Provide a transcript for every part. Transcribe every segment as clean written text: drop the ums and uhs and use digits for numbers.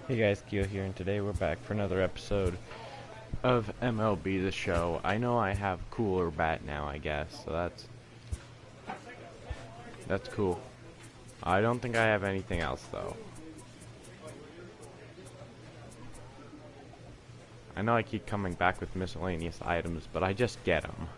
Hey guys, Keo here, and today we're back for another episode of MLB The Show. I know I have cooler bat now, I guess, so that's cool. I don't think I have anything else though. I know I keep coming back with miscellaneous items, but I just get them.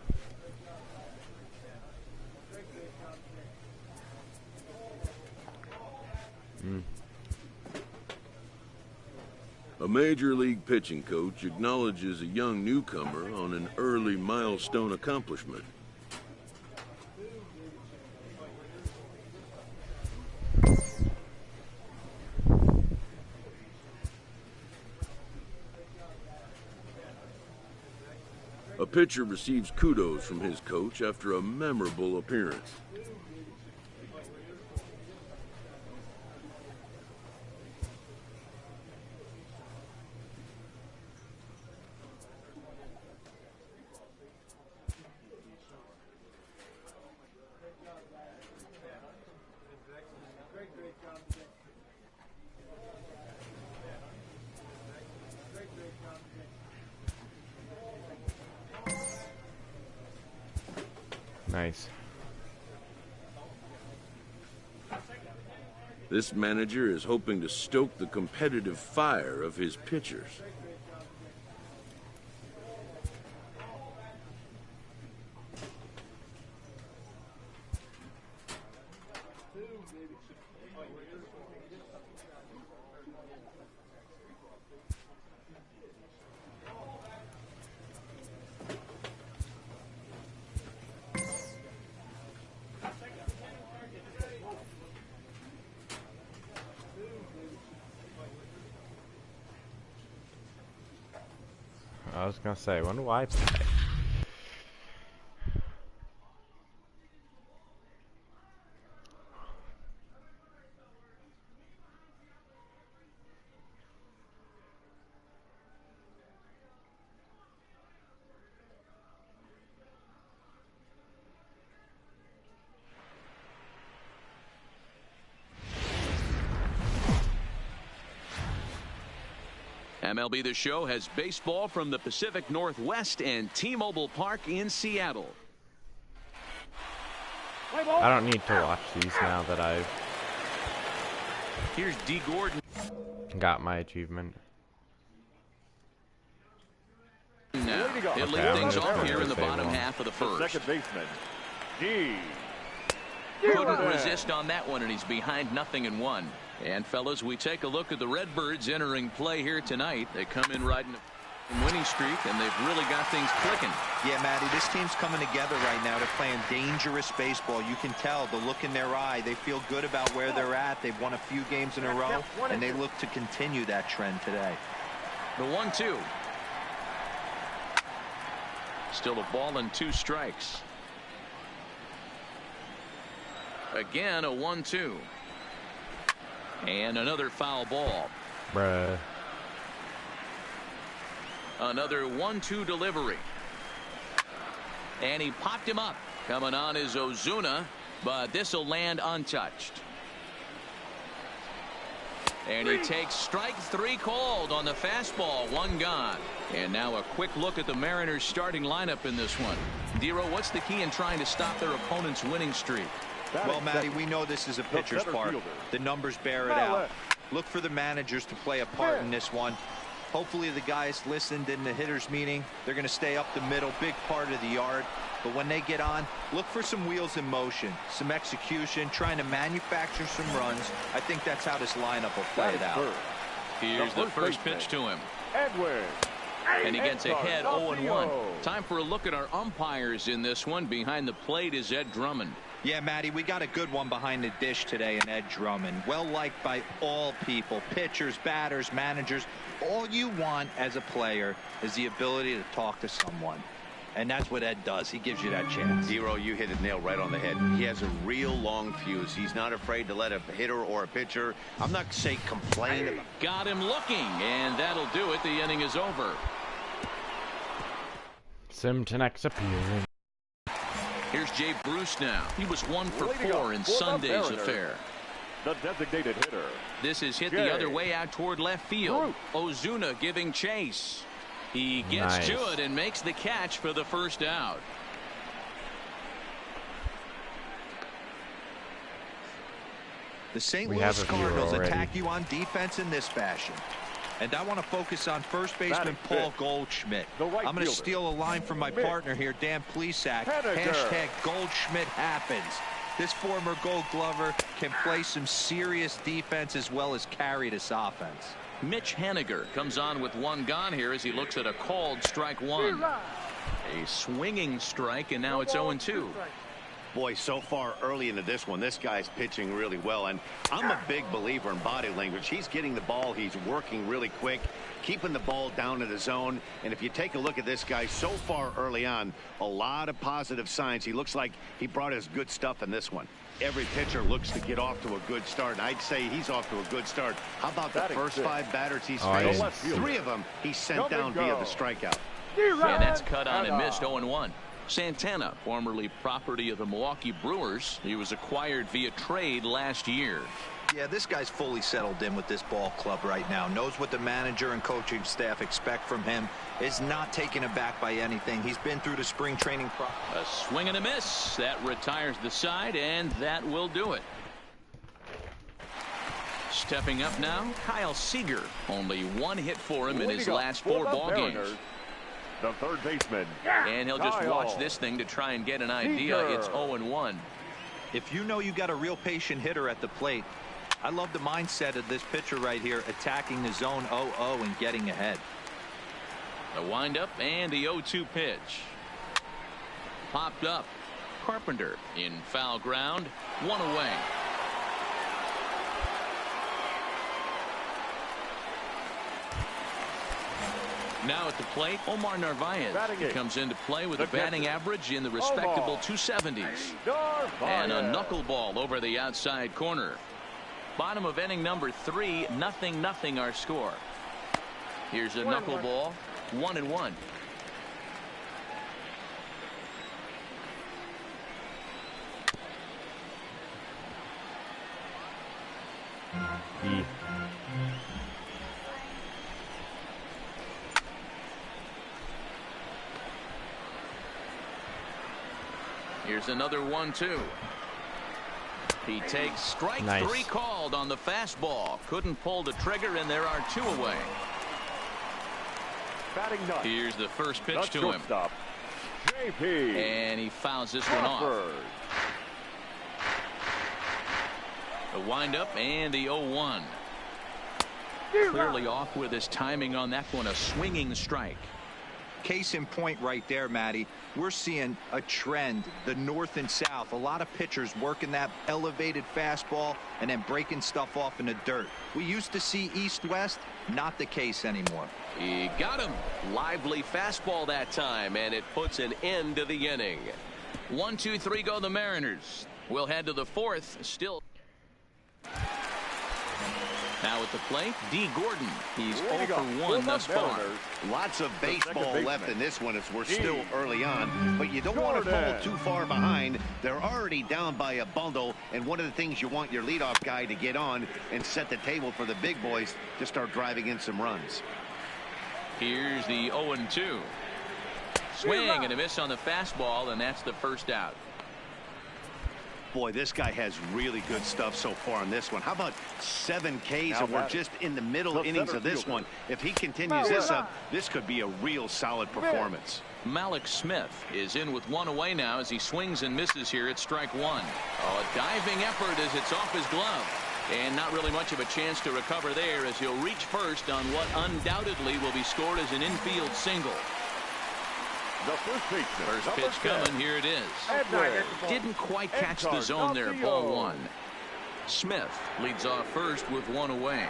A major league pitching coach acknowledges a young newcomer on an early milestone accomplishment. A pitcher receives kudos from his coach after a memorable appearance. Nice. This manager is hoping to stoke the competitive fire of his pitchers. I was gonna say, I wonder why I play. MLB The Show has baseball from the Pacific Northwest and T-Mobile Park in Seattle. I don't need to watch these now that I've Here's D. Gordon. got my achievement. Now, he'll lead I'm things gonna off try here to in the save bottom one. half of the first. Second baseman, D. Couldn't resist on that one, and he's behind 0-1. And fellas, we take a look at the Redbirds entering play here tonight. They come in riding a winning streak, and they've really got things clicking. Yeah, Matty, this team's coming together right now. They're playing dangerous baseball. You can tell the look in their eye. They feel good about where they're at. They've won a few games in a row, and they look to continue that trend today. The 1-2. Still a ball and 2 strikes. Again, a 1-2. And another foul ball. Bruh. Another 1-2 delivery. And he popped him up. Coming on is Ozuna, but this will land untouched. And he takes strike 3 called on the fastball. 1 gone. And now a quick look at the Mariners starting lineup in this one. Dero, what's the key in trying to stop their opponent's winning streak? Well, Matty, we know this is a pitcher's part. The numbers bear it out. Look for the managers to play a part in this one. Hopefully the guys listened in the hitters meeting. They're going to stay up the middle, big part of the yard. But when they get on, look for some wheels in motion, some execution, trying to manufacture some runs. I think that's how this lineup will play it out. Here's the first pitch to him. Edward. And he gets ahead 0-1. Time for a look at our umpires in this one. Behind the plate is Ed Drummond. Yeah, Matty, we got a good one behind the dish today in Ed Drummond. Well liked by all people, pitchers, batters, managers. All you want as a player is the ability to talk to someone. And that's what Ed does. He gives you that chance. Zero, you hit the nail right on the head. He has a real long fuse. He's not afraid to let a hitter or a pitcher, I'm not say complain about. Got him looking, and that'll do it. The inning is over. Simtonex appearing. Here's Jay Bruce now. He was 1 for 4 in Sunday's affair. the designated hitter. This is hit the other way out toward left field. Ozuna giving chase. He gets to it and makes the catch for the first out. The St. Louis Cardinals attack you on defense in this fashion. And I want to focus on first baseman Paul Goldschmidt. I'm going to steal a line from my partner here, Dan Plesac. Hashtag Goldschmidt happens. This former Gold Glover can play some serious defense as well as carry this offense. Mitch Haniger comes on with one gone here as he looks at a called strike one. A swinging strike, and now it's 0-2. Boy, so far early into this one, this guy's pitching really well, and I'm a big believer in body language. He's getting the ball, he's working really quick, keeping the ball down in the zone, and if you take a look at this guy so far early on, a lot of positive signs. He looks like he brought his good stuff in this one. Every pitcher looks to get off to a good start, and I'd say he's off to a good start. How about the first 5 batters he's faced? 3 of them he sent down via the strikeout. And that's cut on and missed. 0-1. Santana, formerly property of the Milwaukee Brewers. He was acquired via trade last year. Yeah, this guy's fully settled in with this ball club right now. Knows what the manager and coaching staff expect from him. Is not taken aback by anything. He's been through the spring training process. A swing and a miss. That retires the side, and that will do it. Stepping up now, Kyle Seager. Only 1 hit for him in his last 4 ball games. The third baseman. And he'll just watch this thing to try and get an idea. It's 0-1. If you know you got a real patient hitter at the plate, I love the mindset of this pitcher right here, attacking the zone 0-0 and getting ahead. The windup and the 0-2 pitch. Popped up. Carpenter in foul ground. 1 away. Now at the plate, Omar Narvaez. He comes into play with a batting average in the respectable 270s. And a knuckleball over the outside corner. Bottom of inning number 3, 0-0 our score. Here's a knuckleball, 1-1. Here's another 1-2. He takes strike 3 called on the fastball. Couldn't pull the trigger, and there are 2 away. Here's the first pitch to him. JP. And he fouls this one off. The windup and the 0-1. Clearly off with his timing on that one. A swinging strike. Case in point right there, Matty. We're seeing a trend, the north and south. A lot of pitchers working that elevated fastball and then breaking stuff off in the dirt. We used to see east-west, not the case anymore. He got him. Lively fastball that time, and it puts an end to the inning. 1-2-3 go the Mariners. We'll head to the 4th. Still. Now at the plate, D. Gordon. He's 0 for 1 thus far. Lots of baseball left in this one as we're still early on, but you don't want to fall too far behind. They're already down by a bundle, and one of the things you want your leadoff guy to get on and set the table for the big boys to start driving in some runs. Here's the 0-2. Swing and a miss on the fastball, and that's the first out. Boy, this guy has really good stuff so far in this one. How about 7 Ks, and we're just in the middle innings of this one. If he continues this up, this could be a real solid performance. Mallex Smith is in with 1 away now as he swings and misses here at strike 1. Oh, a diving effort as it's off his glove. And not really much of a chance to recover there as he'll reach first on what undoubtedly will be scored as an infield single. The first pitch coming. Here it is. Didn't quite catch the zone there. Ball 1. Smith leads off first with 1 away.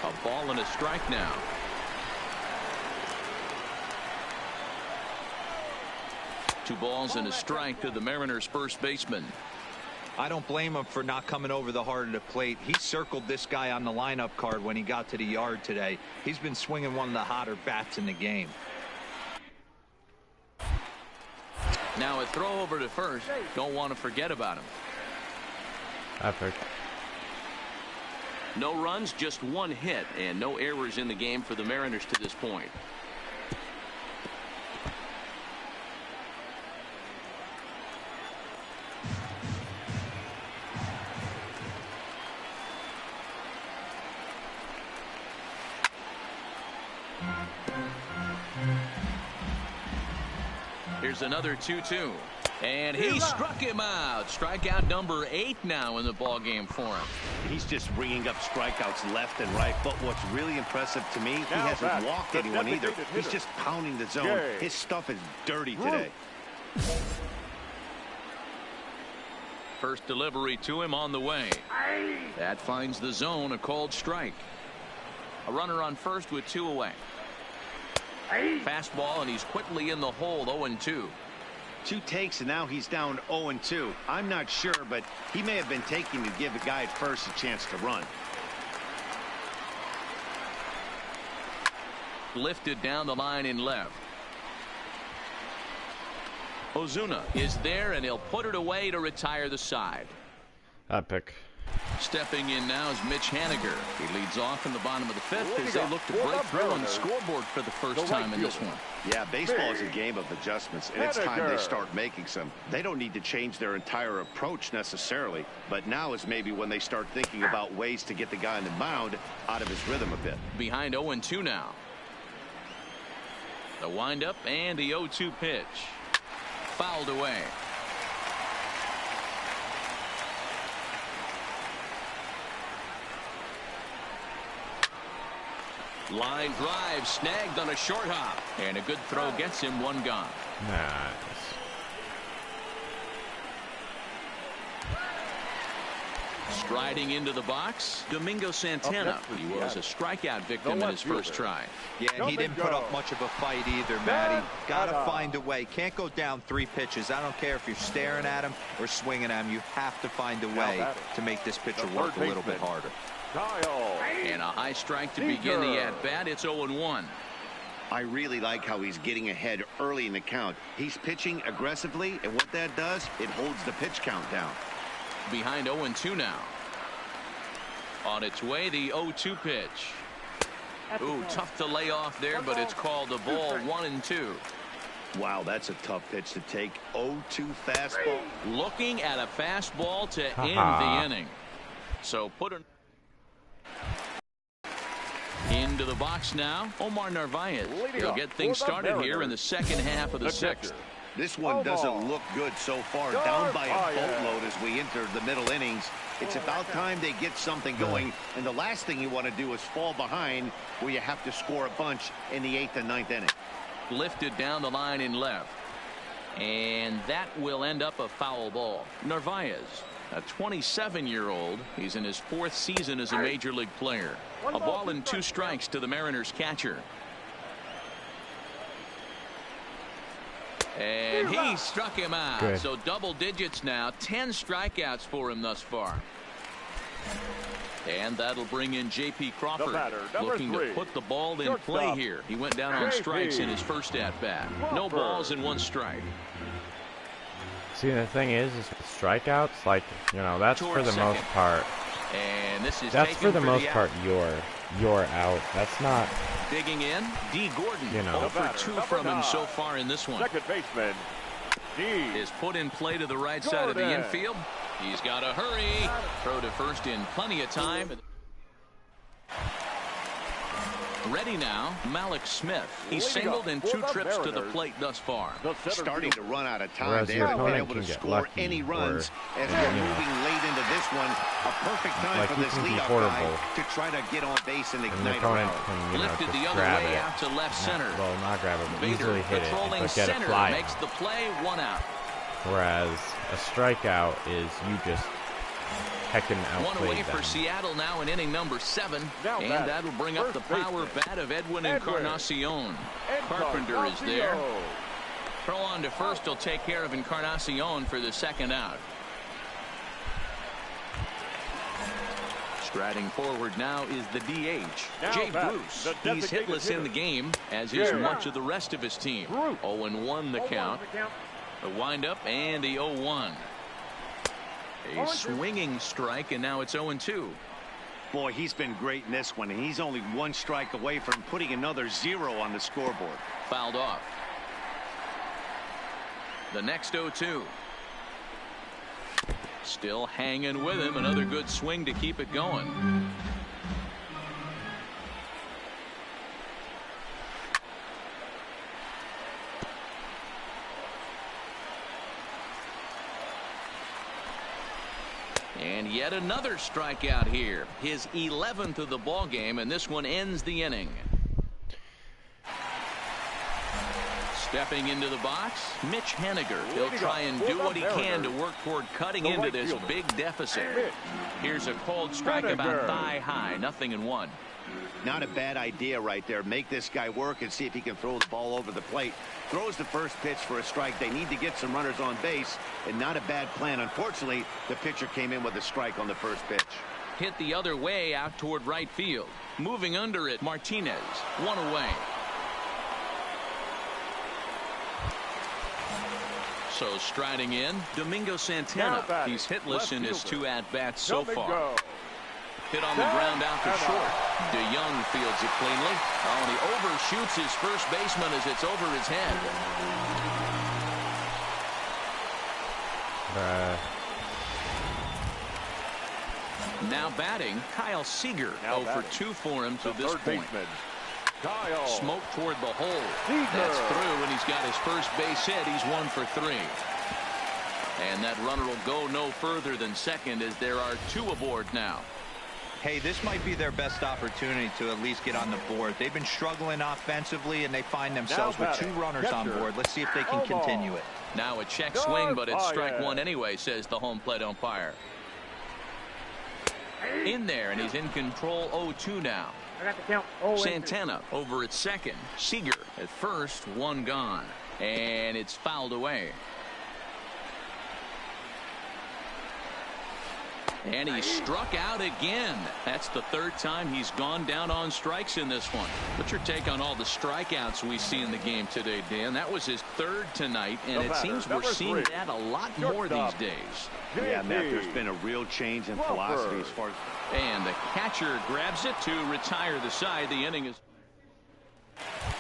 A ball and a strike now. Two balls and a strike to the Mariners' first baseman. I don't blame him for not coming over the heart of the plate. He circled this guy on the lineup card when he got to the yard today. He's been swinging one of the hotter bats in the game. Now a throw over to first. Don't want to forget about him. Effort. No runs, just one hit, and no errors in the game for the Mariners to this point. Here's another 2-2. And he struck him out. Strikeout number 8 now in the ball game for him. He's just bringing up strikeouts left and right. But what's really impressive to me, he hasn't walked anyone either. He's just pounding the zone. His stuff is dirty today. First delivery to him on the way. That finds the zone, a called strike. A runner on first with 2 away. Fastball, and he's quickly in the hole. 0-2. 2 takes, and now he's down 0-2. I'm not sure, but he may have been taking to give the guy at first a chance to run. Lifted down the line in left. Ozuna is there, and he'll put it away to retire the side. Epic. Stepping in now is Mitch Haniger. He leads off in the bottom of the 5th as they look to break through on the scoreboard for the first time in this one. Yeah, baseball is a game of adjustments, and it's time they start making some. They don't need to change their entire approach necessarily, but now is maybe when they start thinking about ways to get the guy on the mound out of his rhythm a bit. Behind 0-2 now. The windup and the 0-2 pitch. Fouled away. Line drive snagged on a short hop, and a good throw gets him 1 gone. Nice. Striding into the box, Domingo Santana. He was a strikeout victim in his first try. Yeah, and he didn't put up much of a fight either, Matty. Got to find a way. Can't go down 3 pitches. I don't care if you're staring at him or swinging at him. You have to find a way to make this pitcher work a little bit harder. And a high strike to begin the at-bat. It's 0-1. I really like how he's getting ahead early in the count. He's pitching aggressively, and what that does, it holds the pitch count down. Behind 0-2 now. On its way, the 0-2 pitch. Ooh, tough to lay off there, but it's called the ball. 1-2. Wow, that's a tough pitch to take. 0-2 fastball. Looking at a fastball to end the inning. So put it into the box now. Omar Narvaez. He'll get things started here in the second half of the 6th. This one doesn't look good so far. Down by a boatload as we enter the middle innings. It's about time they get something going. And the last thing you want to do is fall behind where you have to score a bunch in the 8th and 9th inning. Lifted down the line in left. And that will end up a foul ball. Narvaez, a 27-year-old. He's in his 4th season as a major league player. A ball and 2 strikes to the Mariners catcher. And he struck him out. Good. So double digits now. 10 strikeouts for him thus far. And that'll bring in J.P. Crawford, looking to put the ball in play here. He went down on strikes in his first at-bat. No balls and 1 strike. See, the thing is with strikeouts, like, you know, that's for the most part. And this is that's for the most part you're out. That's not. Digging in, D. Gordon. You know, 0 for 2 from him so far in this one. Second baseman, D. Is put in play to the right side of the infield. He's got to hurry. Throw to first in plenty of time. Ready now, Malik Smith. He's singled in 2 trips to the plate thus far. Starting to run out of time. Whereas They your haven't been opponent able to can get score lucky any runs or, as we're moving late into this one. A perfect time like for he this can be leadoff portable. guy to try to get on base and And the ignite a opponent rally. can, you know, Lifted just the other grab way it. out to left center. Well, not grab it, but Bader easily hit it, patrolling but get it center fly. makes the play. 1 out. Whereas a strikeout is you just heckin' 1 outplayed away for them. Seattle now in inning number 7. And that'll bring up the power bat of Edwin Encarnacion. Carpenter is there. Throw on to first will take care of Encarnacion for the 2nd out. Striding forward now is the DH, Jay Bruce. He's hitless in the game, as is much of the rest of his team. 0-1 the count. The windup and the 0-1. A swinging strike, and now it's 0-2. Boy, he's been great in this one, and he's only one strike away from putting another 0 on the scoreboard. Fouled off. The next 0-2. Still hanging with him. Another good swing to keep it going. And yet another strikeout here. His 11th of the ball game, and this one ends the inning. Stepping into the box, Mitch Haniger. He'll try and do what he can to work toward cutting into this big deficit. Here's a cold strike about thigh high, 0-1. Not a bad idea right there. Make this guy work and see if he can throw the ball over the plate. Throws the first pitch for a strike. They need to get some runners on base, and not a bad plan. Unfortunately, the pitcher came in with a strike on the first pitch. Hit the other way out toward right field. Moving under it, Martinez. 1 away. So striding in, Domingo Santana. He's hitless in his 2 at-bats so far. Hit on the ground out to short. DeYoung fields it cleanly. Oh, and he overshoots his first baseman as it's over his head. Now batting, Kyle Seager. 0 for 2 for him to this point. Smoke toward the hole. That's through, and he's got his first base hit. He's 1 for 3. And that runner will go no further than second as there are 2 aboard now. Hey, this might be their best opportunity to at least get on the board. They've been struggling offensively, and they find themselves with 2 runners on board. Let's see if they can continue it. Now a check swing, but it's strike 1 anyway, says the home plate umpire. In there, and he's in control. 0-2 now. Santana over at second. Seager at first. 1 gone, and it's fouled away. And he struck out again. That's the 3rd time he's gone down on strikes in this one. What's your take on all the strikeouts we see in the game today, Dan? That was his 3rd tonight, and it seems we're seeing that a lot more these days. Yeah, Matt, there's been a real change in philosophy as far as... And the catcher grabs it to retire the side. The inning is...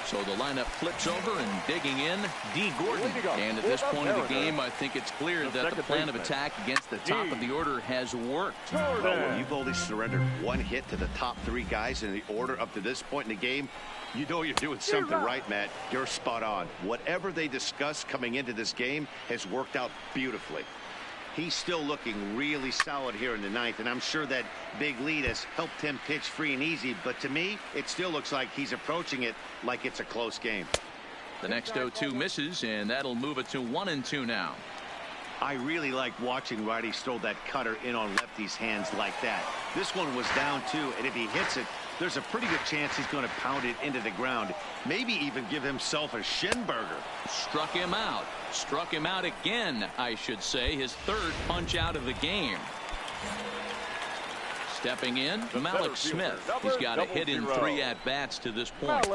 So the lineup flips over, and digging in, D. Gordon. And at this point of the game, I think it's clear that the plan of attack against the top of the order has worked. Well, when you've only surrendered 1 hit to the top 3 guys in the order up to this point in the game, you know you're doing something right, Matt. You're spot on. Whatever they discussed coming into this game has worked out beautifully. He's still looking really solid here in the 9th, and I'm sure that big lead has helped him pitch free and easy, but to me, it still looks like he's approaching it like it's a close game. The next 0-2 misses, and that'll move it to 1-2 now. I really like watching righties throw that cutter in on lefties' hands like that. This one was down 2, and if he hits it, there's a pretty good chance he's going to pound it into the ground. Maybe even give himself a shin burger. Struck him out. Struck him out again, I should say. His 3rd punch out of the game. Stepping in, Malik Smith. He's got a hit in 3 at-bats to this point.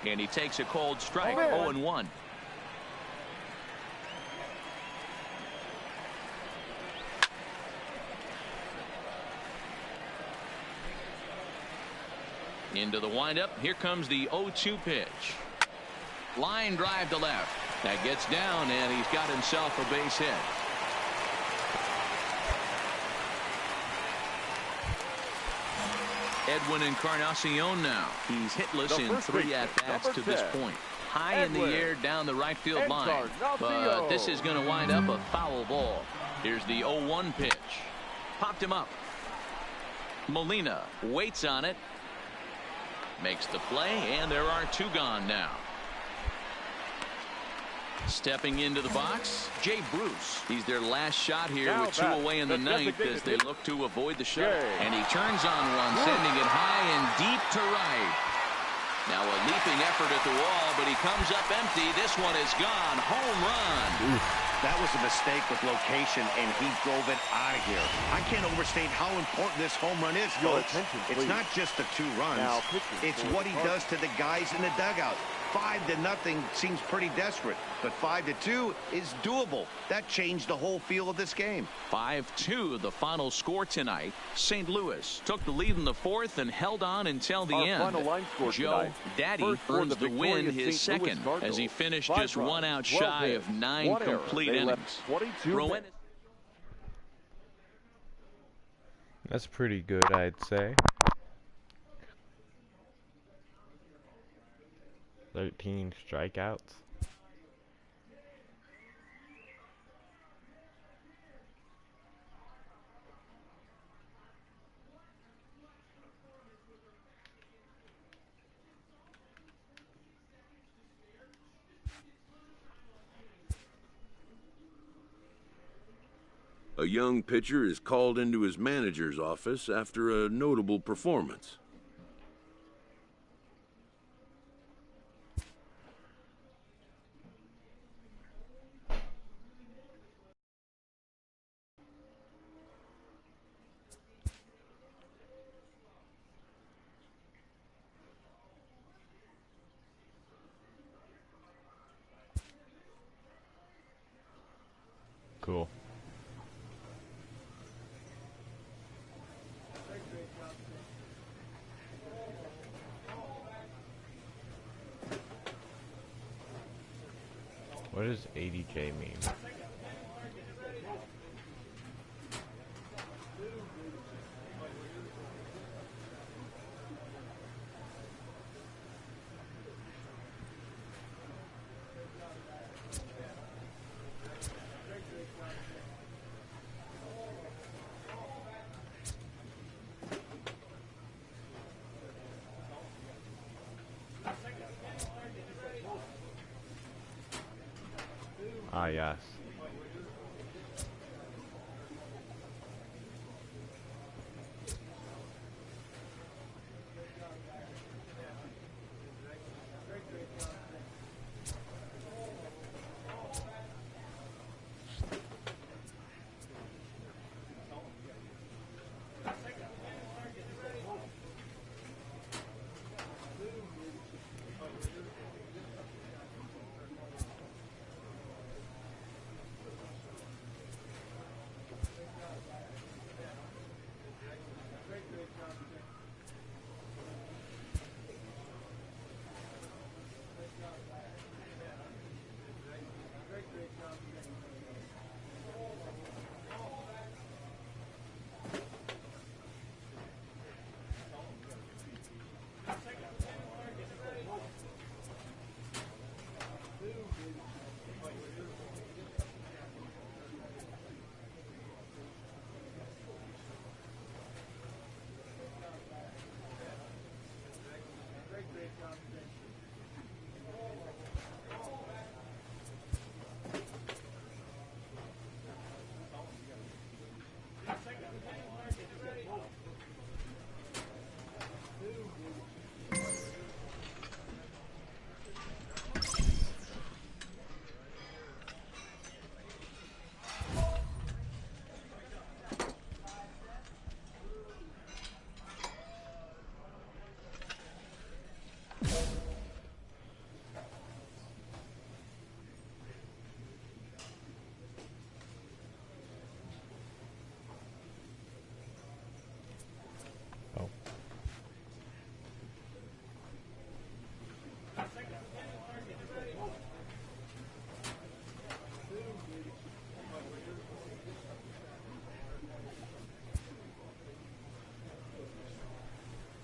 And he takes a cold strike. 0-1. Into the windup. Here comes the 0-2 pitch. Line drive to left. That gets down, and he's got himself a base hit. Edwin Encarnacion now. He's hitless in 3 at-bats to this point. High in the air down the right field line. But this is going to wind up a foul ball. Here's the 0-1 pitch. Popped him up. Molina waits on it. Makes the play, and there are 2 gone now. Stepping into the box, Jay Bruce. He's their last shot here with 2 away in the 9th as they look to avoid the shut. And he turns on one, sending it high and deep to right. Now a leaping effort at the wall, but he comes up empty. This one is gone. Home run. That was a mistake with location, and he drove it out of here. I can't overstate how important this home run is, folks. It's not just the 2 runs. It's what he does to the guys in the dugout. 5-0 seems pretty desperate, but 5-2 is doable. That changed the whole feel of this game. 5-2 the final score tonight. St. Louis took the lead in the fourth and held on until the end. Final line score Joe tonight. Daddy earns the win, his second, as he finished just 1 out shy of 9 complete innings. 22 That's pretty good, I'd say. 13 strikeouts. A young pitcher is called into his manager's office after a notable performance. Cool. What does ADJ mean? Ah, yes.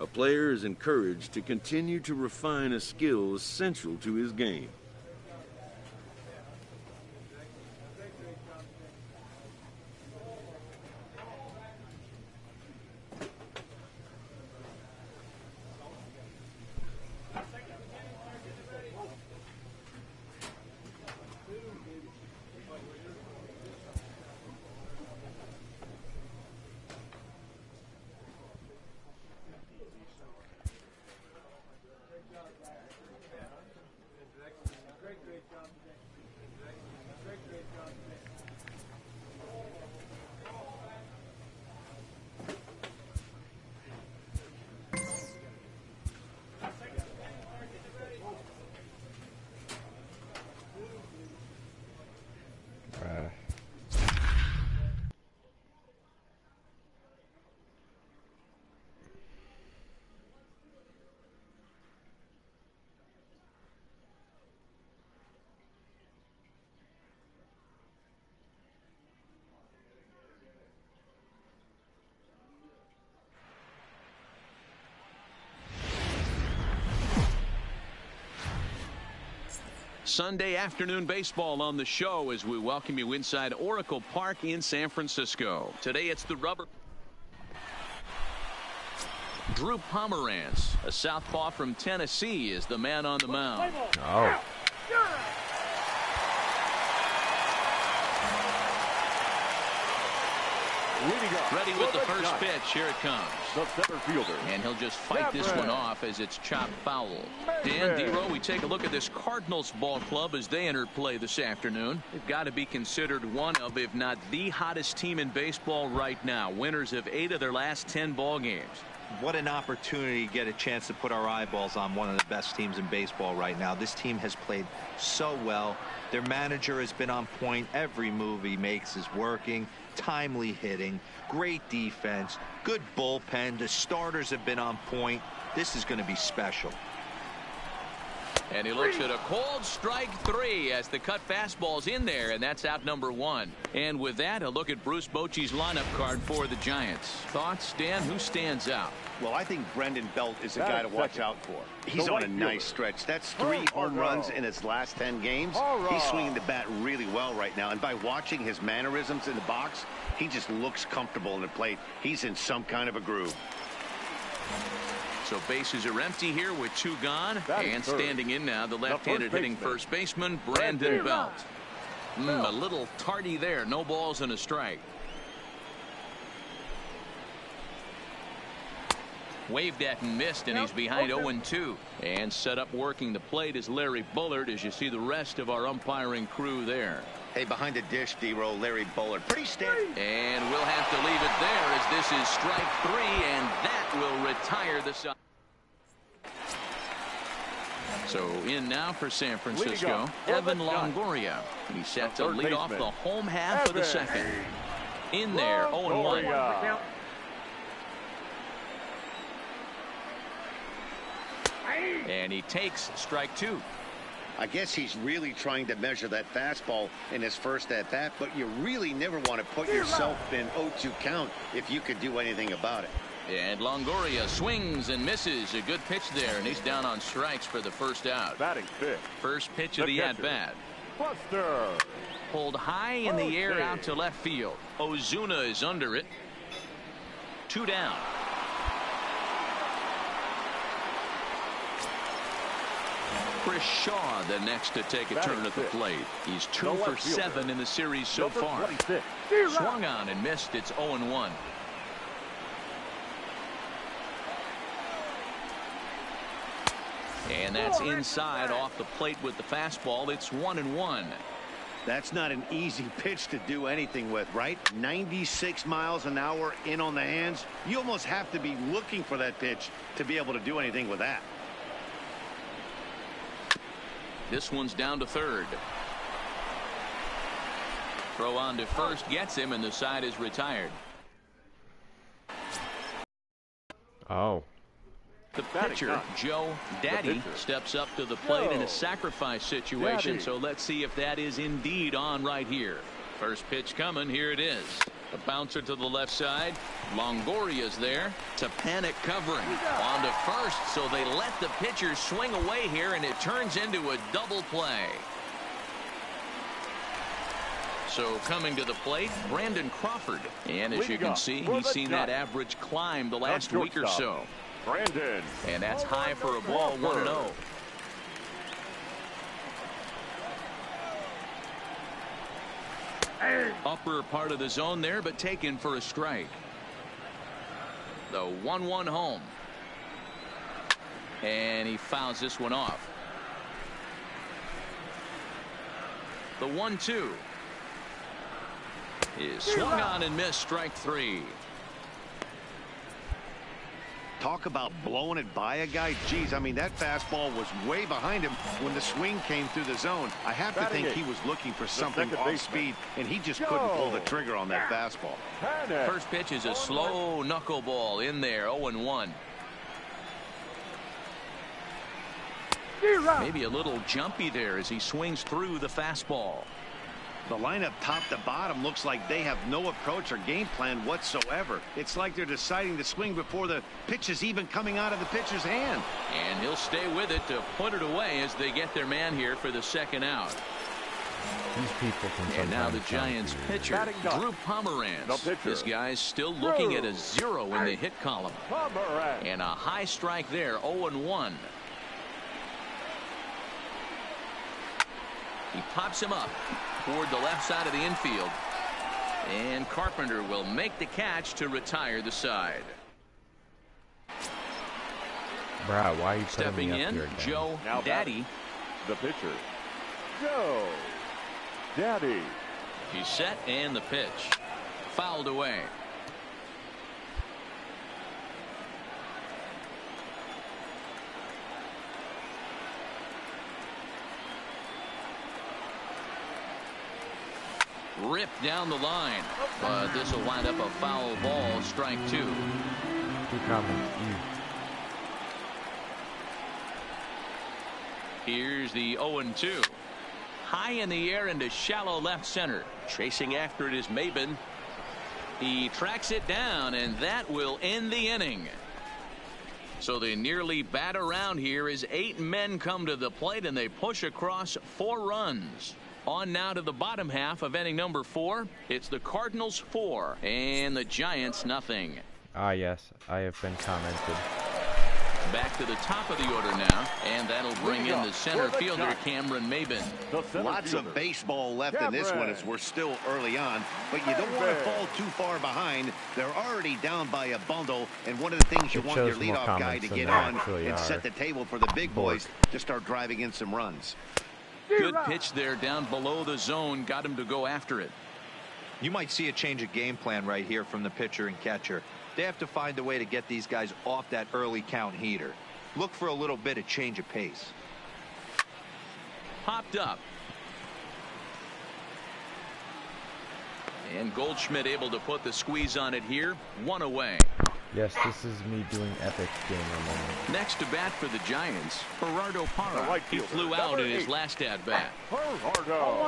A player is encouraged to continue to refine a skill essential to his game. Sunday afternoon baseball on the show as we welcome you inside Oracle Park in San Francisco. Today it's the rubber. Drew Pomeranz, a southpaw from Tennessee, is the man on the mound. Oh. Ready with the first pitch. Here it comes. The center fielder. And he'll just fight this one off as it's chopped foul. Dan Dero, we take a look at this Cardinals ball club as they enter play this afternoon. They've got to be considered one of, if not the hottest team in baseball right now. Winners of 8 of their last 10 ball games. What an opportunity to get a chance to put our eyeballs on one of the best teams in baseball right now. This team has played so well. Their manager has been on point. Every move he makes is working. Timely hitting, great defense, good bullpen. The starters have been on point. This is going to be special. And he looks at a cold strike 3 as the cut fastball's in there, and that's out number 1. And with that, a look at Bruce Bochy's lineup card for the Giants. Thoughts, Dan? Who stands out? Well, I think Brendan Belt is a guy to watch out for. He's on a nice stretch. That's 3 home runs in his last 10 games. He's swinging the bat really well right now. And by watching his mannerisms in the box, he just looks comfortable in the plate. He's in some kind of a groove. So bases are empty here with 2 gone. And standing in now, the left-handed hitting first baseman, Brandon Belt. A little tardy there. No balls and a strike. Waved at and missed, and he's behind 0-2. And set up working the plate is Larry Bullard as you see the rest of our umpiring crew there. Hey, behind the dish, D-Roll, Larry Bullard. Pretty steady. And we'll have to leave it there as this is strike 3, and that will retire the side. So in now for San Francisco, Evan Longoria. He's set to lead off the home half of the second. In there, 0-1. And he takes strike 2. I guess he's really trying to measure that fastball in his first at bat, but you really never want to put yourself in 0-2 count if you could do anything about it. And Longoria swings and misses. A good pitch there, and he's down on strikes for the first out. Batting fifth. First pitch of the at-bat. Buster. Pulled high in the air out to left field. Ozuna is under it. 2 down. Chris Shaw the next to take a turn at the plate. He's 2 for 7 in the series so far. Swung on and missed. It's 0-1. And that's inside off the plate with the fastball. It's 1-1. That's not an easy pitch to do anything with, right? 96 miles an hour in on the hands. You almost have to be looking for that pitch to be able to do anything with that. This one's down to third. Throw on to first gets him, and the side is retired. Oh. The pitcher, Joe Daddy, steps up to the plate in a sacrifice situation. So let's see if that is indeed on right here. First pitch coming. Here it is. A bouncer to the left side. Longoria's there to panic covering. On to first, so they let the pitcher swing away here, and it turns into a double play. So coming to the plate, Brandon Crawford. And as you can see, he's seen that average climb the last week or so. Brandon. And that's high for a ball, 1-0. Upper part of the zone there, but taken for a strike. The 1-1 home. And he fouls this one off. The 1-2 is swung on and missed, strike 3. Talk about blowing it by a guy. Geez, I mean, that fastball was way behind him when the swing came through the zone. I have to think he was looking for something off speed, and he just couldn't pull the trigger on that fastball. First pitch is a slow knuckleball in there, 0-1. Maybe a little jumpy there as he swings through the fastball. The lineup top to bottom looks like they have no approach or game plan whatsoever. It's like they're deciding to swing before the pitch is even coming out of the pitcher's hand. And he'll stay with it to put it away as they get their man here for the second out. These people can And now the sometimes Giants sound weird. pitcher, Drew Pomeranz. This guy's still looking at a 0 in the hit column. And a high strike there, 0-1. He pops him up toward the left side of the infield. And Carpenter will make the catch to retire the side. Brad, why are you Stepping putting me up in, here again? Joe Now Daddy. The pitcher, Joe Daddy. He's set and the pitch. Fouled away. Ripped down the line. But this will wind up a foul ball, strike 2. Two comments. Here's the 0-2. High in the air into shallow left center. Chasing after it is Maben. He tracks it down, and that will end the inning. So they nearly bat around here as 8 men come to the plate, and they push across 4 runs. On now to the bottom half of inning number 4. It's the Cardinals 4 and the Giants nothing. Ah, yes, I have been commented. Back to the top of the order now, and that'll bring in the center fielder Cameron Maben. Lots of baseball left in this one as we're still early on, but you don't want to fall too far behind. They're already down by a bundle, and one of the things you want your leadoff guy to get on and set the table for the big boys to start driving in some runs. Good pitch there down below the zone, got him to go after it. You might see a change of game plan right here from the pitcher and catcher. They have to find a way to get these guys off that early count heater. Look for a little bit of change of pace. Popped up. And Goldschmidt able to put the squeeze on it here. 1 away. Yes, this is me doing epic gamer moment. Next to bat for the Giants, Gerardo Parra. He flew out in his last at bat.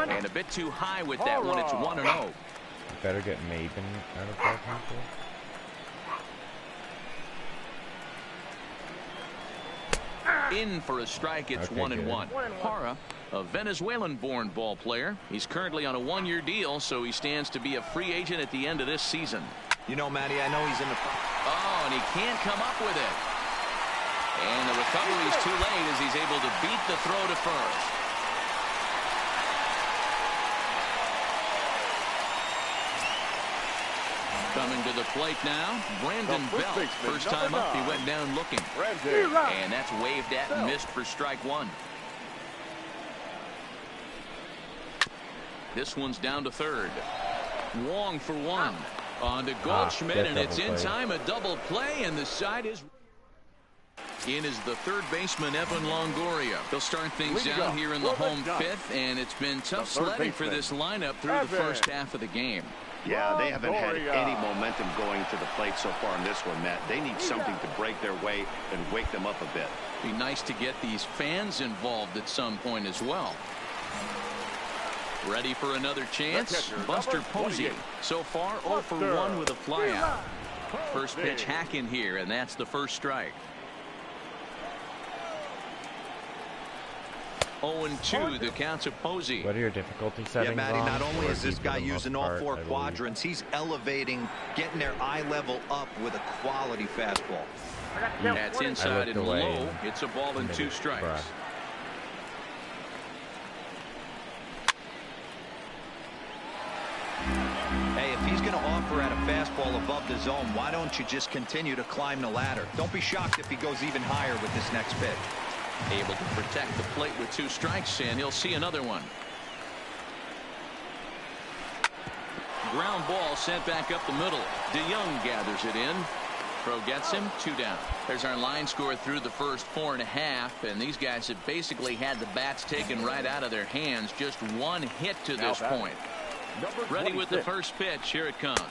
And a bit too high with that one. It's 1-0. Better get Maben out of that people. In for a strike. It's 1-1. Parra, a Venezuelan-born ball player. He's currently on a 1-year deal, so he stands to be a free agent at the end of this season. You know, Matty, I know he's in the... Oh, and he can't come up with it. And the recovery's too late as he's able to beat the throw to first. Coming to the plate now, Brandon Belt. First time up, he went down looking. And that's waved at and missed for strike 1. This one's down to third. Wong for 1. On to Goldschmidt, and it's in time, a double play, and the side is... In is the third baseman, Evan Longoria. They'll start things out here in the home 5th, and it's been tough sledding for this lineup through the first half of the game. Yeah, they haven't had any momentum going to the plate so far in this one, Matt. They need something to break their way and wake them up a bit. Be nice to get these fans involved at some point as well. Ready for another chance? Buster Posey. So far, 0 for 1 with a flyout. First pitch hack in here, and that's the first strike. 0-2, the count to Posey. What are your difficulty settings? Yeah, Matty, on, not only or is this for guy the most using all part, 4 I believe? quadrants, he's elevating, getting their eye level up with a quality fastball. That's inside and away low. It's a ball and 2 strikes. Bruh. Hey, if he's going to offer at a fastball above the zone, why don't you just continue to climb the ladder? Don't be shocked if he goes even higher with this next pitch. Able to protect the plate with 2 strikes, and he'll see another one. Ground ball sent back up the middle. DeYoung gathers it in. Crow gets him, 2 down. There's our line score through the first 4.5, and these guys have basically had the bats taken right out of their hands. Just 1 hit to this point. Ready with the first pitch. Here it comes.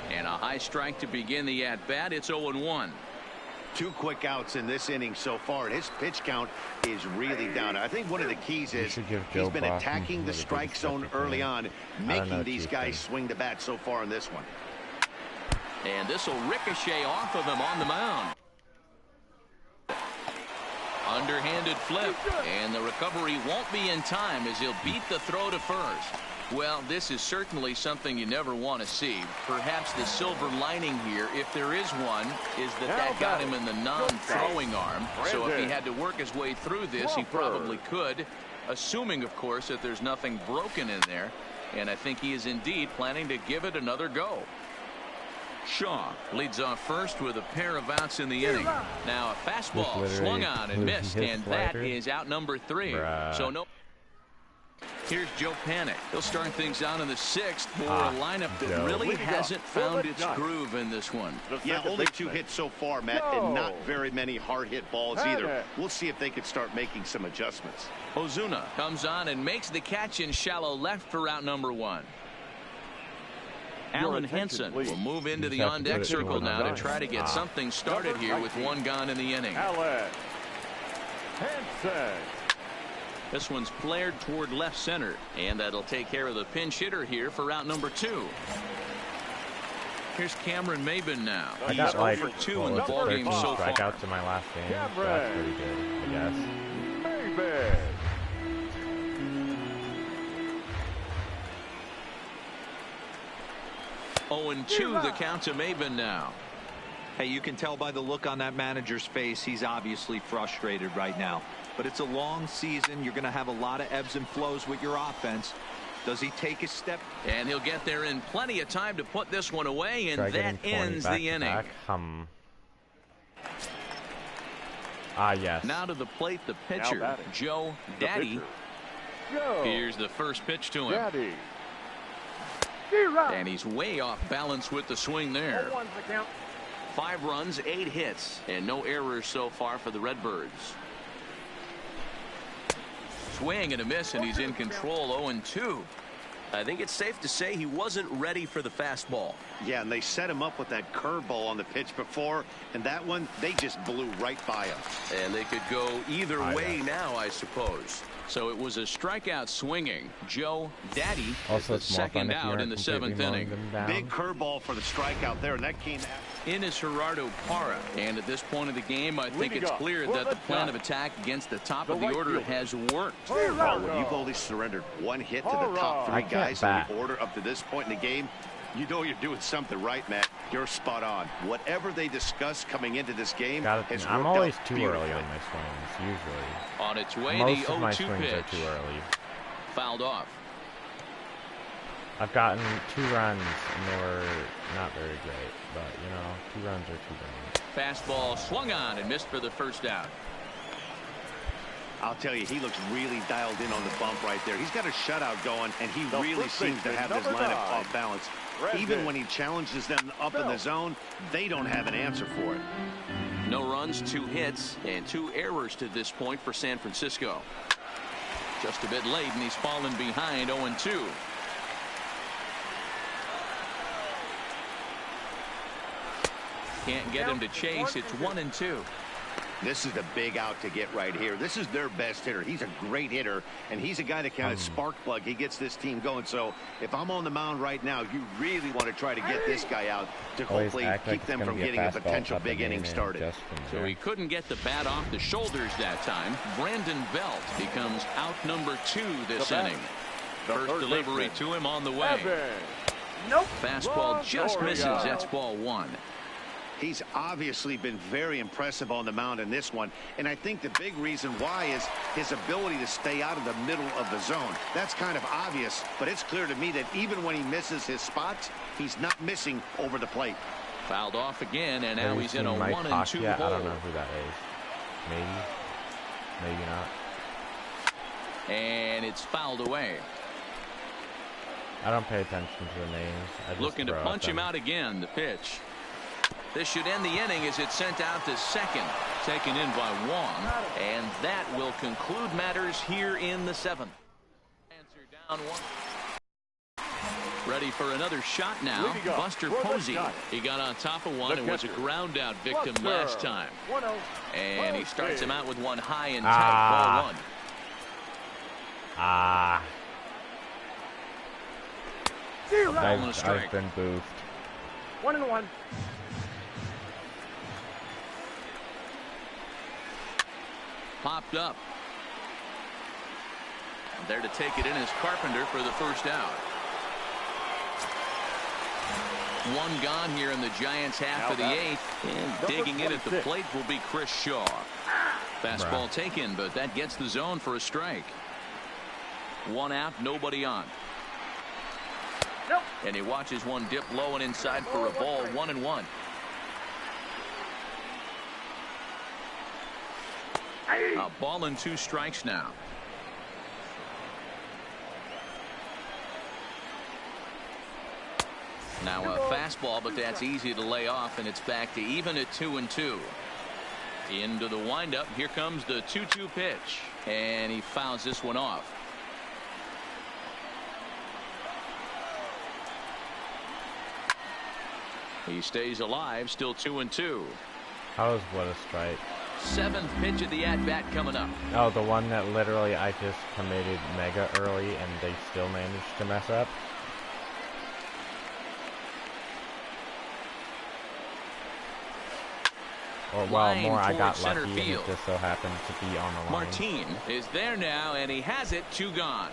And a high strike to begin the at-bat. It's 0-1. 2 quick outs in this inning so far. His pitch count is really down. I think one of the keys is he's been attacking the strike zone early on, making these guys swing the bat so far in this one. And this will ricochet off of him on the mound. Underhanded flip, and the recovery won't be in time as he'll beat the throw to first. Well, this is certainly something you never want to see. Perhaps the silver lining here, if there is one, is that got him in the non-throwing arm. So if he had to work his way through this, he probably could, assuming, of course, that there's nothing broken in there. And I think he is indeed planning to give it another go. Shaw leads off first with a pair of outs in the inning. Now a fastball swung on and missed, and that is out number 3. So no. Here's Joe Panik. He'll start things out in the 6th for a lineup that really hasn't found its groove in this one. Yeah, only 2 hits so far, Matt, and not very many hard hit balls either. We'll see if they can start making some adjustments. Ozuna comes on and makes the catch in shallow left for out number 1. Alan Henson will move into the on-deck circle now to try to get something started here with 1 gone in the inning. Alan Henson. This one's flared toward left center, and that'll take care of the pinch hitter here for out number 2. Here's Cameron Maybin now. I got like 2 in the ballgame so far. Strikeouts in my last game. So that's pretty good, I guess. Maybin. 0-2 the count to Maybin now. Hey, you can tell by the look on that manager's face, he's obviously frustrated right now. But it's a long season. You're going to have a lot of ebbs and flows with your offense. Does he take a step? And he'll get there in plenty of time to put this one away, and that ends the inning. Yes. Now to the plate, the pitcher, Joe Daddy. Here's the first pitch to him. And he's way off balance with the swing there. 5 runs, 8 hits, and no errors so far for the Redbirds. Swing and a miss, and he's in control. 0-2. I think it's safe to say he wasn't ready for the fastball. Yeah, and they set him up with that curveball on the pitch before, and that one, they just blew right by him. And they could go either way now, I suppose. So it was a strikeout swinging. Joe Daddy also is the second out in the 7th inning. Big curveball for the strikeout there, and that came out. In is Gerardo Parra, and at this point of the game, I think it's clear that the plan of attack against the top of the order has worked. Well, when you've only surrendered 1 hit to the top 3 guys in the order up to this point in the game, you know you're doing something right, Matt. You're spot on. Whatever they discuss coming into this game has worked out. I'm always too early on my swings, usually. On its way, Most the of my 0-2 swings pitch. are too early. Fouled off. I've gotten 2 runs, and they were not very great. But, you know, 2 runs are 2 runs. Fastball swung on and missed for the first out. I'll tell you, he looks really dialed in on the bump right there. He's got a shutout going, and he really seems to have his lineup off balance. Even when he challenges them up in the zone, they don't have an answer for it. No runs, 2 hits, and 2 errors to this point for San Francisco. Just a bit late, and he's fallen behind 0-2. Can't get him to chase. It's 1-2. This is the big out to get right here. This is their best hitter. He's a great hitter, and he's a guy that kind of spark plug. He gets this team going. So if I'm on the mound right now, you really want to try to get this guy out to hopefully keep them from getting a potential big inning started. So he couldn't get the bat off the shoulders that time. Brandon Belt becomes out number 2 this inning. First delivery to him on the way. Fastball just misses. That's ball 1. He's obviously been very impressive on the mound in this one, and I think the big reason why is his ability to stay out of the middle of the zone. That's kind of obvious, but it's clear to me that even when he misses his spots, he's not missing over the plate. Fouled off again, and now he's in a 1-2 hole. I don't know who that is. Maybe not. And it's fouled away. I don't pay attention to the names. I just looking to punch him out again. The pitch. This should end the inning as it's sent out to second, taken in by Wong, and that will conclude matters here in the 7th. Answer down 1. Ready for another shot now. Buster Posey. He got on top of one and was a ground out victim last time. And he starts him out with one high and tight. Ball one. I've been boofed. 1-1. Popped up. There to take it in is Carpenter for the first out. One gone here in the Giants' half of the eighth. And digging in at the plate will be Chris Shaw. Fastball taken, but that gets the zone for a strike. One out, nobody on. And he watches one dip low and inside for a ball. 1-1. A ball and 2 strikes now. Now a fastball, but that's easy to lay off, and it's back to even at 2-2. Into the windup. Here comes the 2-2 pitch, and he fouls this one off. He stays alive, still 2-2. That was what a strike. 7th pitch of the at-bat coming up. Oh, the one that literally I just committed mega early and they still managed to mess up. Or well, more I got lucky and it just so happened to be on the line. Martin is there now, and he has it. 2 gone.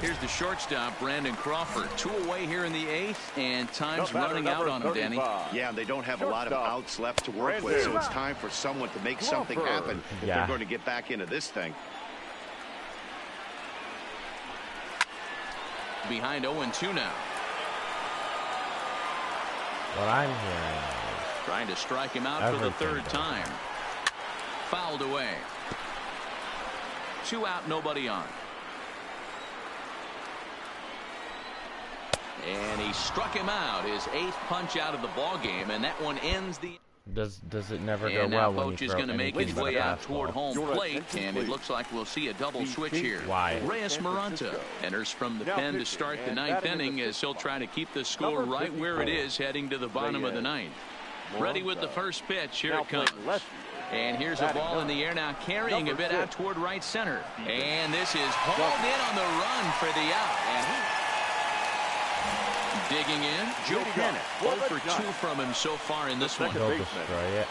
Here's the shortstop, Brandon Crawford. 2 away here in the 8th, and time's running out on him, Danny. Yeah, they don't have a lot of outs left to work with, so it's time for someone to make something happen if they're going to get back into this thing. Behind 0-2 now. What I'm hearing is trying to strike him out for the 3rd time. Fouled away. 2 out, nobody on. And he struck him out, his 8th punch out of the ball game, and that one ends the. Does it never go and well now when you Poach is throw going to make his way out toward home plate, and it looks like we'll see a double switch here. Why? Reyes Maranta enters from the pen to start the 9th inning as he'll try to keep the score right where it is heading to the bottom of the 9th. Ready with the first pitch. Here it comes. And here's a ball in the air now, carrying a bit out toward right center. And this is hauled in on the run for the out. And digging in, Joe Panik. 0 for 2 from him so far in this one. He'll destroy it.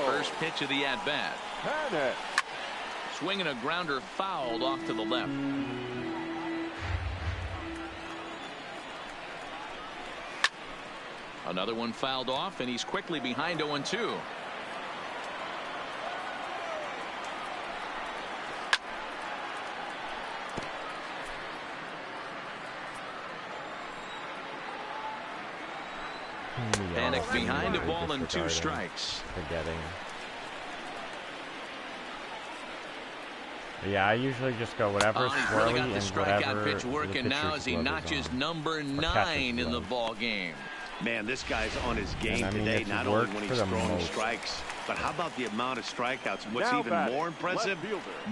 First pitch of the at-bat. Swinging a grounder fouled off to the left. Another one fouled off, and he's quickly behind 0-2. Panik behind a ball and 2 strikes. Forgetting. Yeah, I usually just go whatever he's swirly really got the and strikeout whatever pitch working now as he notches number 9 in the ball game. Man, this guy's on his game today, not only when he's throwing strikes, but how about the amount of strikeouts? What's even more impressive,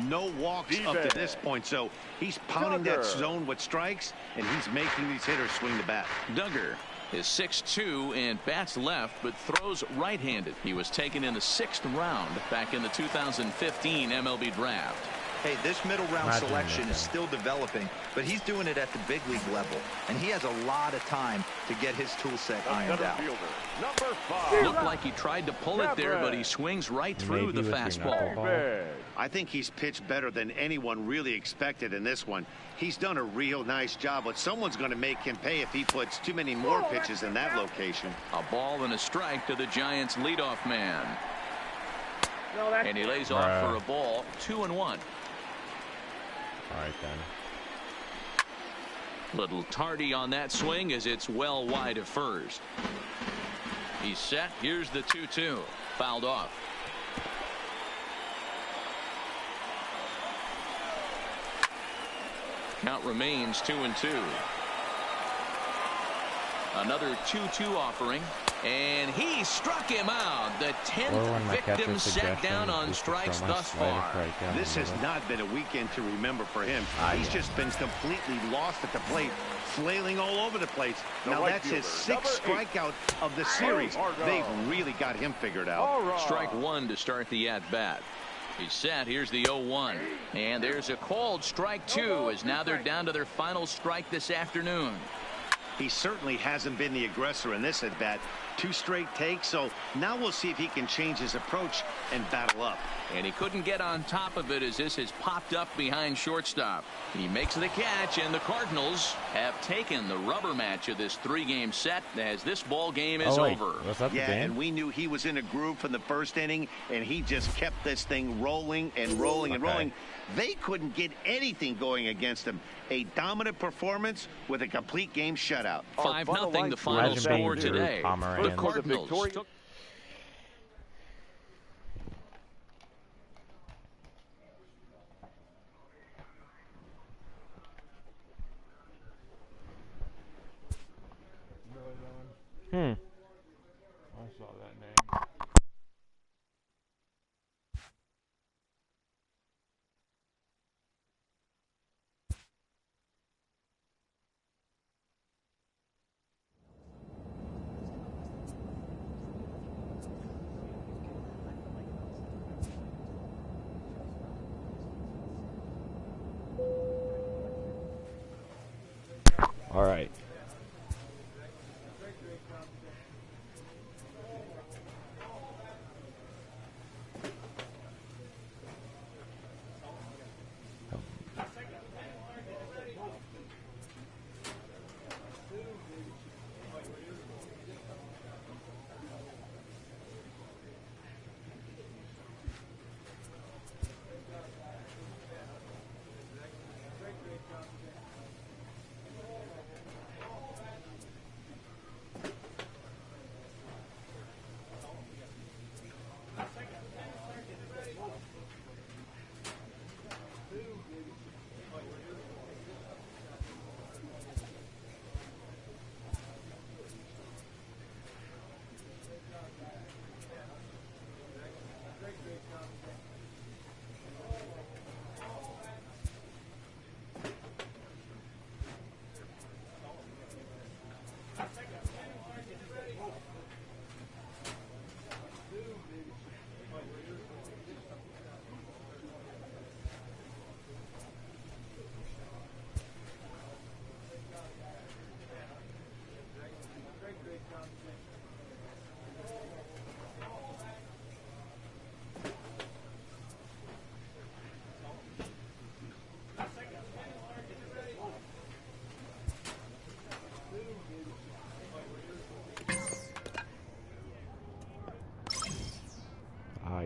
no walks up to this point. So he's pounding that zone with strikes, and he's making these hitters swing the bat. Duggar is 6'2" and bats left, but throws right-handed. He was taken in the 6th round back in the 2015 MLB draft. Hey, this middle round selection is still developing, but he's doing it at the big league level, and he has a lot of time to get his tool set ironed out. Looked like he tried to pull it there, but he swings right through the fastball. I think he's pitched better than anyone really expected in this one. He's done a real nice job, but someone's going to make him pay if he puts too many more pitches in that location. A ball and a strike to the Giants' leadoff man. And he lays off for a ball. 2-1. All right, then. Little tardy on that swing as it's well wide of first. He's set. Here's the 2-2. Fouled off. Count remains 2-2. Another 2-2 offering. And he struck him out. The 10th victim set down on strikes thus far. This has not been a weekend to remember for him. He's just been completely lost at the plate, flailing all over the place. Now that's his 6th strikeout of the series. They've really got him figured out. Strike one to start the at-bat. He's set. Here's the 0-1. And there's a called strike two, as now they're down to their final strike this afternoon. He certainly hasn't been the aggressor in this at-bat. 2 straight takes, so now we'll see if he can change his approach and battle up. And he couldn't get on top of it as this has popped up behind shortstop. He makes the catch, and the Cardinals have taken the rubber match of this 3-game set as this ball game is over. Was that the game? And we knew he was in a groove from the first inning, and he just kept this thing rolling and rolling and rolling. They couldn't get anything going against him. A dominant performance with a complete game shutout. 5-0 the final score today. The Cardinals took I saw that name. All right.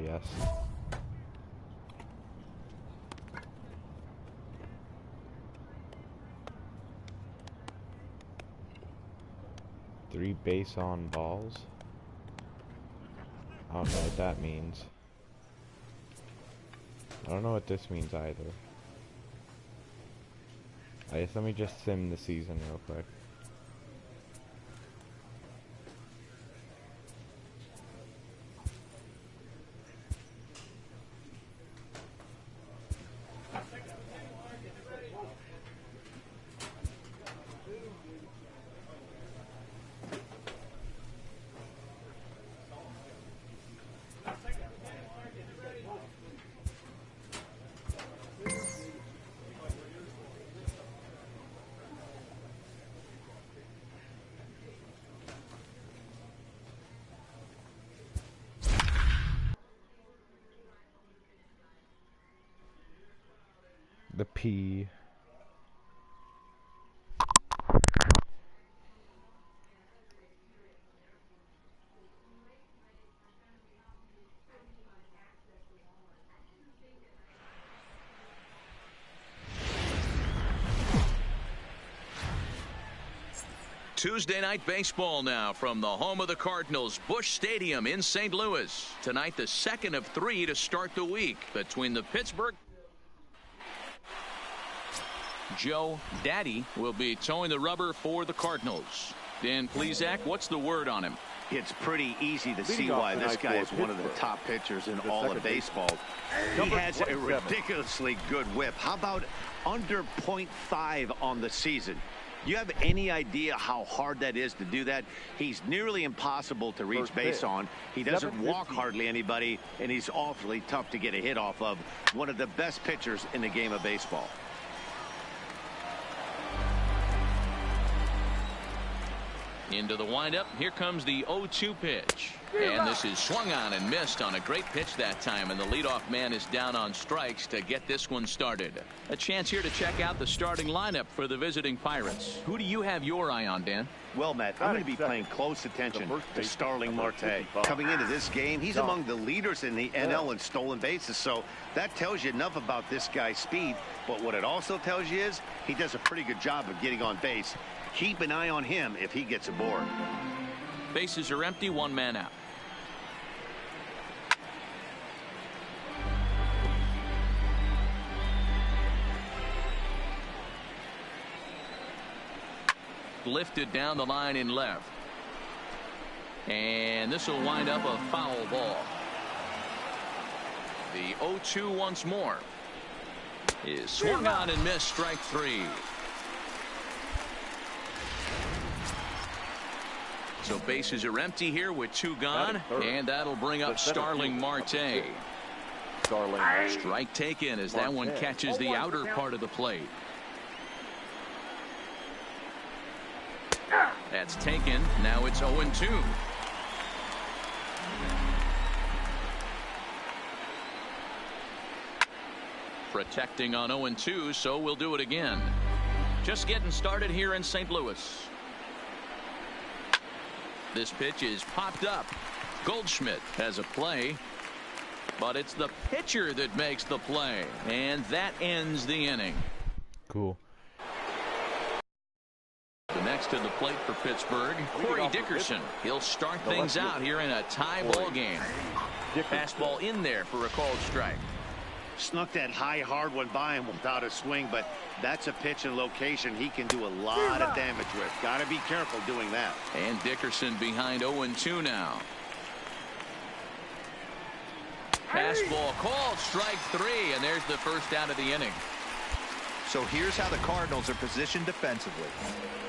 Yes. Three base on balls. I don't know what that means. I don't know what this means either. I guess let me just sim the season real quick. The P. Tuesday night baseball now from the home of the Cardinals, Busch Stadium in St. Louis. Tonight, the second of 3 to start the week between the Pittsburgh. Joe Daddy will be towing the rubber for the Cardinals. Dan Plesac, what's the word on him? It's pretty easy to see why this guy is one of the top pitchers in all of baseball. He has a ridiculously good whip. How about under .5 on the season? You have any idea how hard that is to do that? He's nearly impossible to reach base on. He doesn't walk hardly anybody, and he's awfully tough to get a hit off of. One of the best pitchers in the game of baseball. Into the windup. Here comes the 0-2 pitch. And this is swung on and missed on a great pitch that time. And the leadoff man is down on strikes to get this one started. A chance here to check out the starting lineup for the visiting Pirates. Who do you have your eye on, Dan? Well, Matt, I'm going to be paying close attention to Starling Marte. Coming into this game, he's among the leaders in the NL in stolen bases. So that tells you enough about this guy's speed. But what it also tells you is he does a pretty good job of getting on base. Keep an eye on him if he gets aboard. Bases are empty, one man out. Lifted down the line in left. And this will wind up a foul ball. The 0-2 once more. Is swung on and missed, strike three. So bases are empty here with two gone, and that'll bring up Starling Marte. Strike taken as that one catches the outer part of the plate. That's taken. Now it's 0-2. Protecting on 0-2, so we'll do it again. Just getting started here in St. Louis. This pitch is popped up. Goldschmidt has a play, but it's the pitcher that makes the play, and that ends the inning. Cool. The next to the plate for Pittsburgh, Corey Dickerson. He'll start things out here in a tie ball game. Fastball in there for a called strike. Snuck that high hard one by him without a swing, but that's a pitch and location he can do a lot of damage with. Got to be careful doing that. And Dickerson behind 0-2 now. Fastball called, strike three, and there's the first out of the inning. So here's how the Cardinals are positioned defensively.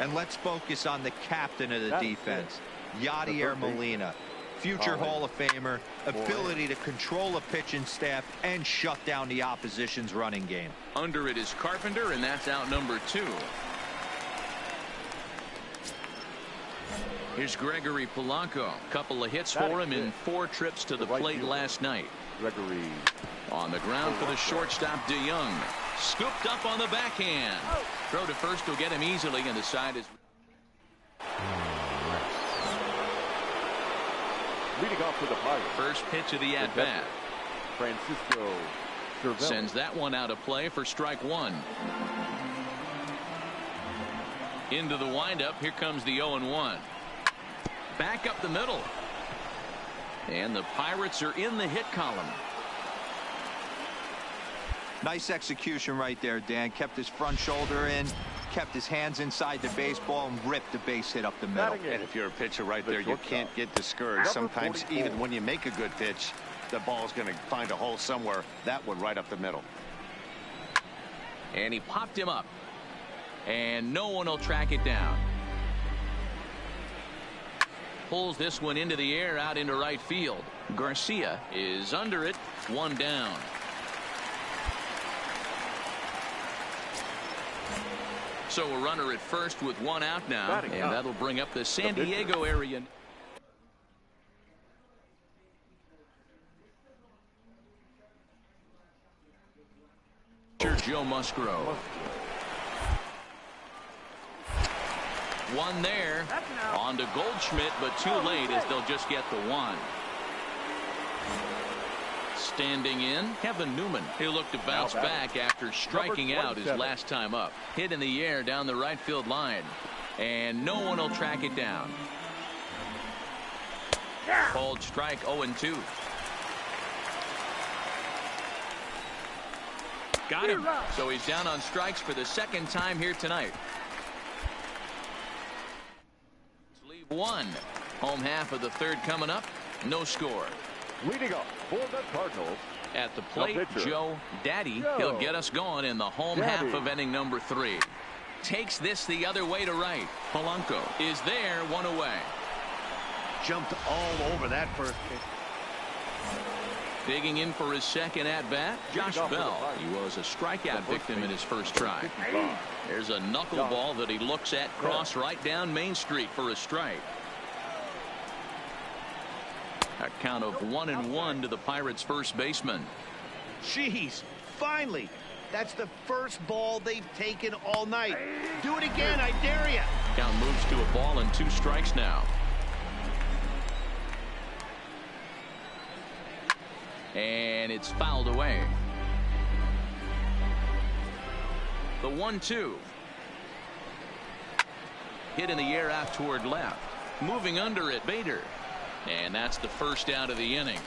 And let's focus on the captain of the defense, Yadier Molina. Future Hall of Famer, ability to control a pitching staff and shut down the opposition's running game. Under it is Carpenter, and that's out number 2. Here's Gregory Polanco. Couple of hits for him in 4 trips to the plate last night. Gregory on the ground for the shortstop DeYoung. Scooped up on the backhand. Throw to first will get him easily, and the side is leading off for the Pirates. First pitch of the at-bat. Francisco Cervelli sends that one out of play for strike 1. Into the windup. Here comes the 0-1. Back up the middle. And the Pirates are in the hit column. Nice execution right there, Dan. Kept his front shoulder in, kept his hands inside the baseball, and ripped the base hit up the middle. And if you're a pitcher right there, you can't get discouraged. Sometimes even when you make a good pitch, the ball's going to find a hole somewhere. That one right up the middle. And he popped him up. And no one will track it down. Pulls this one into the air out into right field. Garcia is under it. 1 down. So a runner at first with 1 out now, and that'll bring up the San Diego area. Joe Musgrove. 1 there. On to Goldschmidt, but too late as they'll just get the 1. Standing in, Kevin Newman. He'll look to bounce back after striking out his last time up. Hit in the air down the right field line. And no one will track it down. Called strike 0-2. Got him. So he's down on strikes for the 2nd time here tonight. 1. Home half of the third coming up. No score. Leading up for the Cardinals. At the plate, Joe Daddy. He'll get us going in the home half of inning number 3. Takes this the other way to right. Polanco is there, 1 away. Jumped all over that first pitch. Digging in for his second at-bat, Josh Bell. He was a strikeout victim in his first try. There's a knuckleball that he looks at cross right down Main Street for a strike. A count of 1-1 to the Pirates' first baseman. Jeez, finally. That's the first ball they've taken all night. Do it again, I dare you. Count moves to a ball and 2 strikes now. And it's fouled away. The 1-2. Hit in the air out toward left. Moving under it, Bader. And that's the first out of the inning.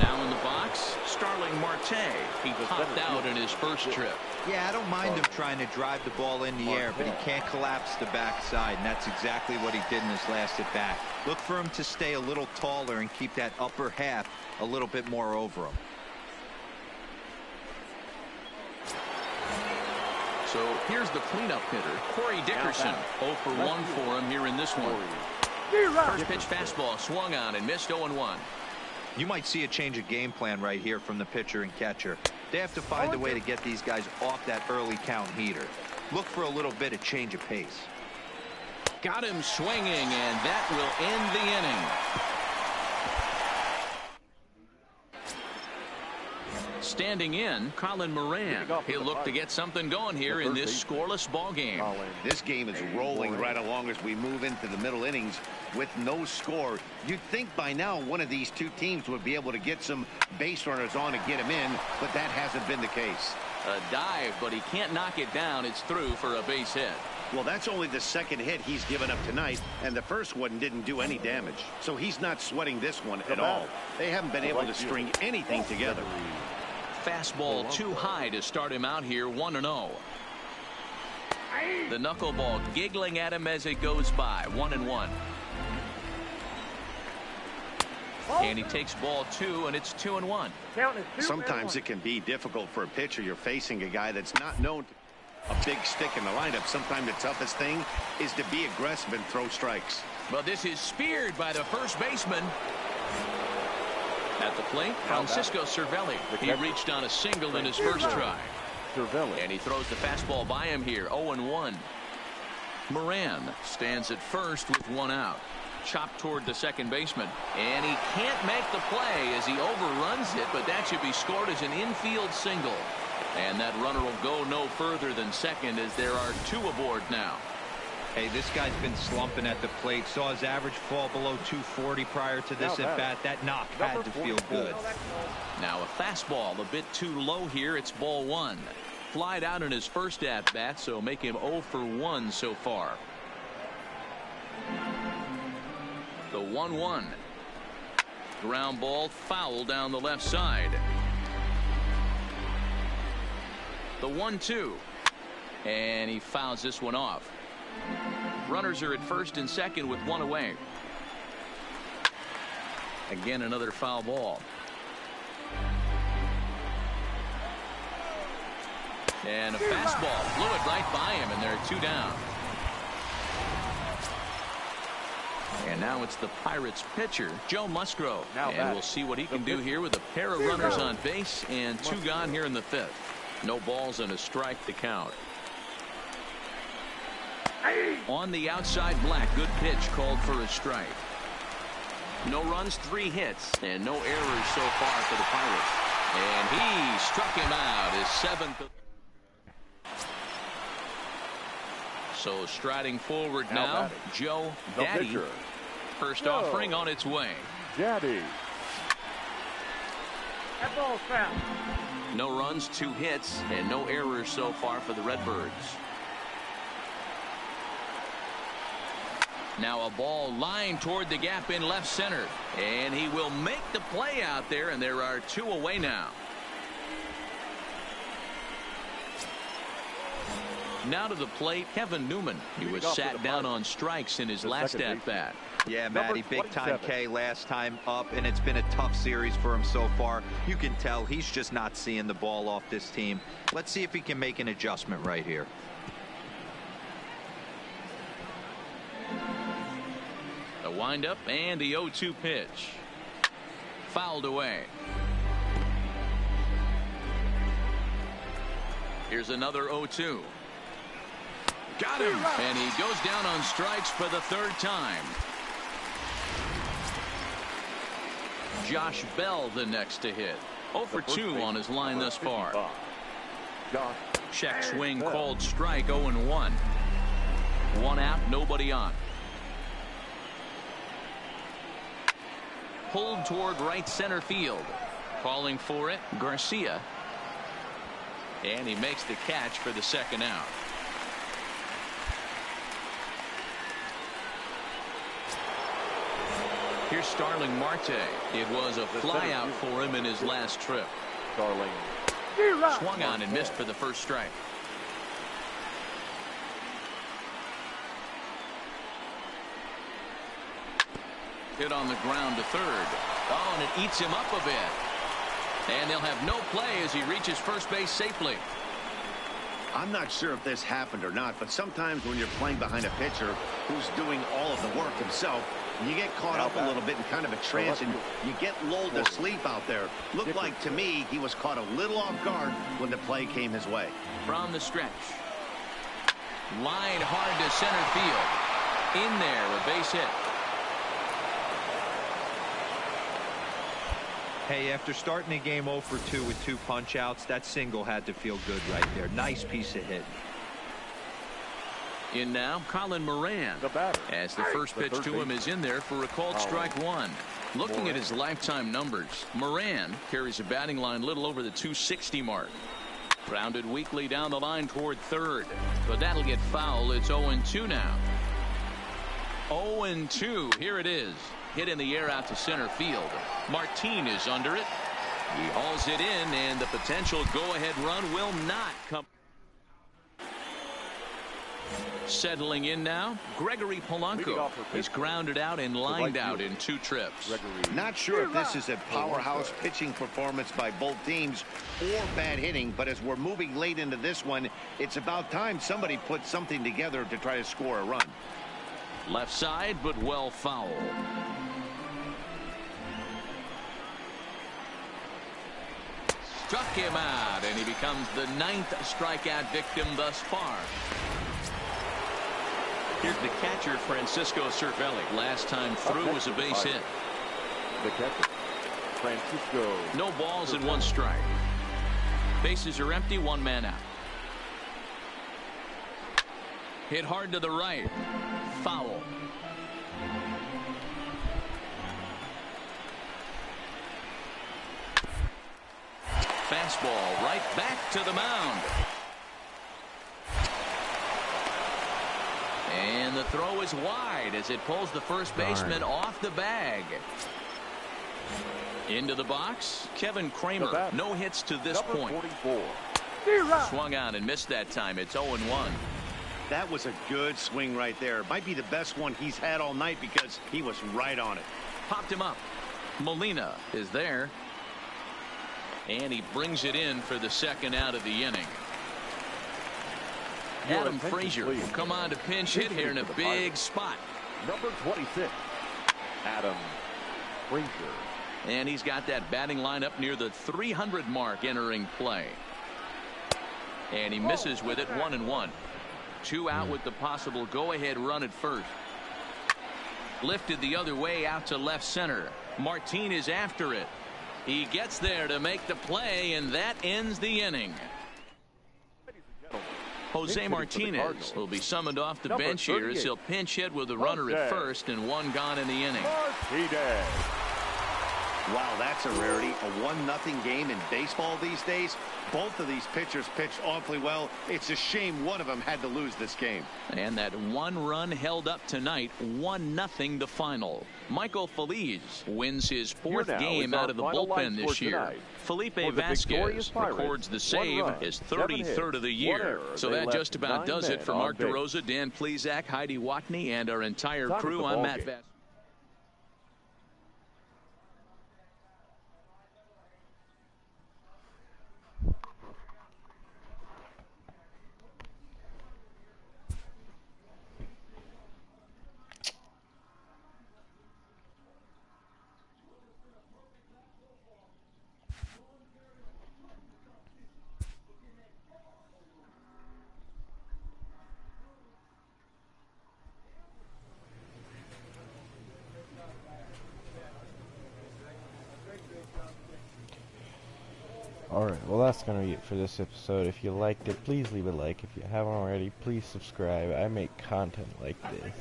Now in the box, Starling Marte. He popped out in his first trip. Yeah, I don't mind him trying to drive the ball in the air, but he can't collapse the backside, and that's exactly what he did in his last at bat. Look for him to stay a little taller and keep that upper half a little bit more over him. So here's the cleanup hitter, Corey Dickerson. 0 for 1 for him here in this one. First pitch fastball swung on and missed 0-1. You might see a change of game plan right here from the pitcher and catcher. They have to find a way to get these guys off that early count heater. Look for a little bit of change of pace. Got him swinging, and that will end the inning. Standing in, Colin Moran. He'll look to get something going here in this scoreless ball game. This game is rolling right along as we move into the middle innings with no score. You'd think by now one of these two teams would be able to get some base runners on and get him in, but that hasn't been the case. A dive, but he can't knock it down. It's through for a base hit. Well, that's only the second hit he's given up tonight, and the first one didn't do any damage. So he's not sweating this one at all. They haven't been able to string anything together. Fastball too high to start him out here, 1-0. The knuckleball giggling at him as it goes by, 1-1. And he takes ball 2, and it's 2-1. Sometimes it can be difficult for a pitcher. You're facing a guy that's not known to a big stick in the lineup. Sometimes the toughest thing is to be aggressive and throw strikes. But this is speared by the first baseman. At the plate, Francisco Cervelli. He reached on a single in his first try. And he throws the fastball by him here, 0-1. Moran stands at first with 1 out. Chopped toward the second baseman. And he can't make the play as he overruns it, but that should be scored as an infield single. And that runner will go no further than second as there are 2 aboard now. Hey, this guy's been slumping at the plate. Saw his average fall below 240 prior to this at bat. That knock had to feel good. Now a fastball a bit too low here. It's ball 1. Flied out in his first at bat, so make him 0 for 1 so far. The 1-1. Ground ball foul down the left side. The 1-2. And he fouls this one off. Runners are at first and second with 1 away. Again, another foul ball. And a fastball blew it right by him, and there are 2 down. And now it's the Pirates pitcher, Joe Musgrove. And we'll see what he can do here with a pair of runners on base and 2 gone here in the 5th. No balls and a strike to count. On the outside, Black. Good pitch called for a strike. No runs, 3 hits, and no errors so far for the Pirates. And he struck him out, his 7th. So striding forward now, Joe Daddy. First offering on its way. Daddy. That ball's foul. No runs, 2 hits, and no errors so far for the Redbirds. Now a ball lined toward the gap in left center. And he will make the play out there, and there are 2 away now. Now to the plate, Kevin Newman. He was sat down on strikes in his last at-bat. Yeah, Matty, big time K last time up, and it's been a tough series for him so far. You can tell he's just not seeing the ball off this team. Let's see if he can make an adjustment right here. The windup and the 0-2 pitch. Fouled away. Here's another 0-2. Got him. And he goes down on strikes for the third time. Josh Bell the next to hit. 0 for 2 on his line thus far. Check swing called strike. 0-1. 1 out, nobody on. Pulled toward right center field. Calling for it, Garcia. And he makes the catch for the second out. Here's Starling Marte. It was a flyout for him in his last trip. Starling swung on and missed for the first strike. Hit on the ground to third. Oh, and it eats him up a bit. And they'll have no play as he reaches first base safely. I'm not sure if this happened or not, but sometimes when you're playing behind a pitcher who's doing all of the work himself, you get caught up a little bit in kind of a trance and you get lulled to sleep out there. Looked like to me he was caught a little off guard when the play came his way. From the stretch. Line hard to center field. In there, a base hit. Hey, after starting the game 0 for 2 with 2 punch outs, that single had to feel good right there. Nice piece of hit. In now, Colin Moran, as the first pitch to him is in there for a called strike 1. Looking at his lifetime numbers, Moran carries a batting line little over the 260 mark. Grounded weakly down the line toward third, but that'll get foul. It's 0-2 now. 0-2. Here it is. Hit in the air out to center field. Martin is under it. He hauls it in, and the potential go-ahead run will not come. Settling in now, Gregory Polanco. He's grounded out and lined out in 2 trips. Not sure if this is a powerhouse pitching performance by both teams or bad hitting, but as we're moving late into this one, it's about time somebody put something together to try to score a run. Left side, but well foul. Struck him out, and he becomes the 9th strikeout victim thus far. Here's the catcher, Francisco Cervelli. Last time through was a base hit. The catcher, Francisco. No balls and 1 strike. Bases are empty, 1 man out. Hit hard to the right. Foul. Fastball right back to the mound. And the throw is wide as it pulls the first baseman off the bag. Into the box, Kevin Kramer. No hits to this point. 44. Swung on and missed that time. It's 0-1. That was a good swing right there. Might be the best one he's had all night because he was right on it. Popped him up. Molina is there. And he brings it in for the second out of the inning. Adam Frazier will come on to pinch hit here in a big spot. Number 26, Adam Frazier. And he's got that batting line up near the 300 mark entering play. And he misses with it. 1-1. 2 out with the possible go-ahead run at first. Lifted the other way out to left center. Martin is after it. He gets there to make the play, and that ends the inning. Jose Martinez will be summoned off the bench here as he'll pinch hit with a runner at first and 1 gone in the inning. Wow, that's a rarity. A 1-0 game in baseball these days. Both of these pitchers pitched awfully well. It's a shame one of them had to lose this game. And that one run held up tonight. 1-0 the final. Michael Feliz wins his fourth game out of the bullpen this year. Felipe Vasquez records the save, his 33rd of the year. So that just about does it for Mark DeRosa, Dan Plesac, Heidi Watney, and our entire crew. I'm Matt Vasquez. Alright, well that's gonna be it for this episode. If you liked it, please leave a like. If you haven't already, please subscribe. I make content like this.